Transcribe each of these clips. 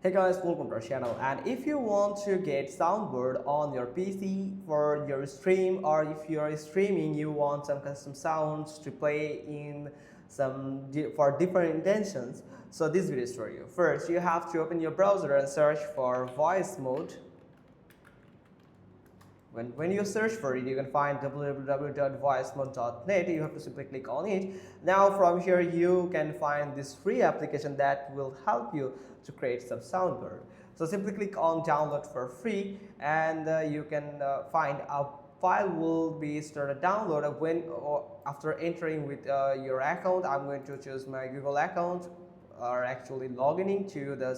Hey guys, welcome to our channel. And if you want to get soundboard on your PC for your stream, or if you're streaming you want some custom sounds to play in for different intentions, so this video is for you. First you have to open your browser and search for voice mode. When you search for it, you can find www.voicemode.net. You have to simply click on it. Now from here you can find this free application that will help you to create some soundboard. So simply click on download for free, and you can find a file will be started download after entering with your account. I'm going to choose my Google account, or actually logging into the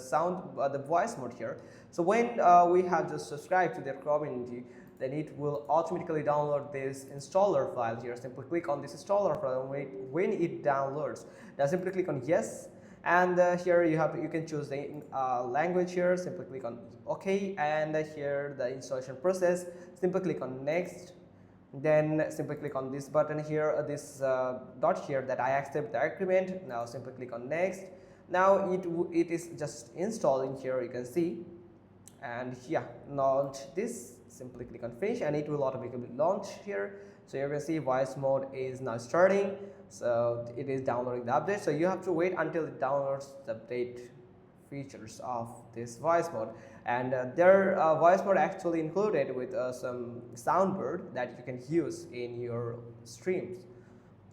the voice mode here. So when we have just subscribed to their community, then it will automatically download this installer file here. Simply click on this installer file and wait when it downloads. Now simply click on yes, and here you can choose the language here. Simply click on OK, and here the installation process. Simply click on next. Then simply click on this button here, this dot here, that I accept the agreement. Now simply click on next. Now it is just installing here, you can see, and yeah, launch this. Simply click on finish and it will automatically launch here. So you can see voice mode is now starting, so it is downloading the update. So you have to wait until it downloads the update features of this voice mode. And their voice mode actually included with some soundboard that you can use in your streams.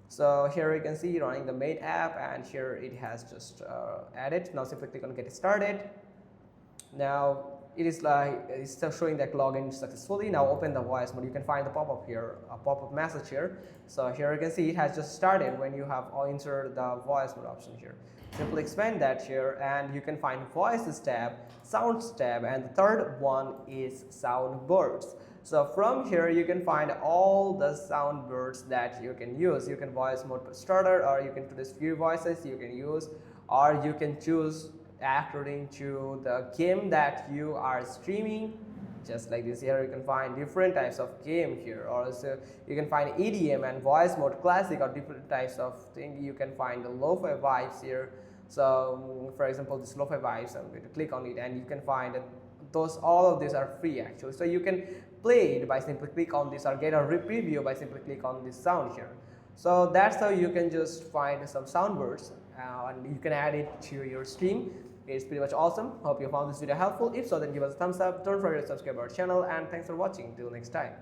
So here you can see running the main app, and here it has just added. Now simply click on get started. Now it's still showing that login successfully. Now open the voice mode. You can find the pop-up here, a pop-up message here. So here you can see it has just started when you have entered the voice mode option here. Simply expand that here, and you can find voices tab, sounds tab, and the third one is soundboards. So from here you can find all the soundboards that you can use. You can voice mode starter, or you can choose few voices you can use, or you can choose according to the game that you are streaming. Just like this here you can find different types of game here. Also you can find EDM and voice mode classic, or different types of thing. You can find the lo-fi vibes here. So for example, this lo-fi vibes, I'm going to click on it, and you can find that all of these are free actually. So you can play it by simply click on this, or get a preview by simply click on this sound here. So that's how you can just find some soundboards, and you can add it to your stream. It's pretty much awesome. Hope you found this video helpful. If so, then give us a thumbs up. Don't forget to subscribe our channel, and thanks for watching. Till next time.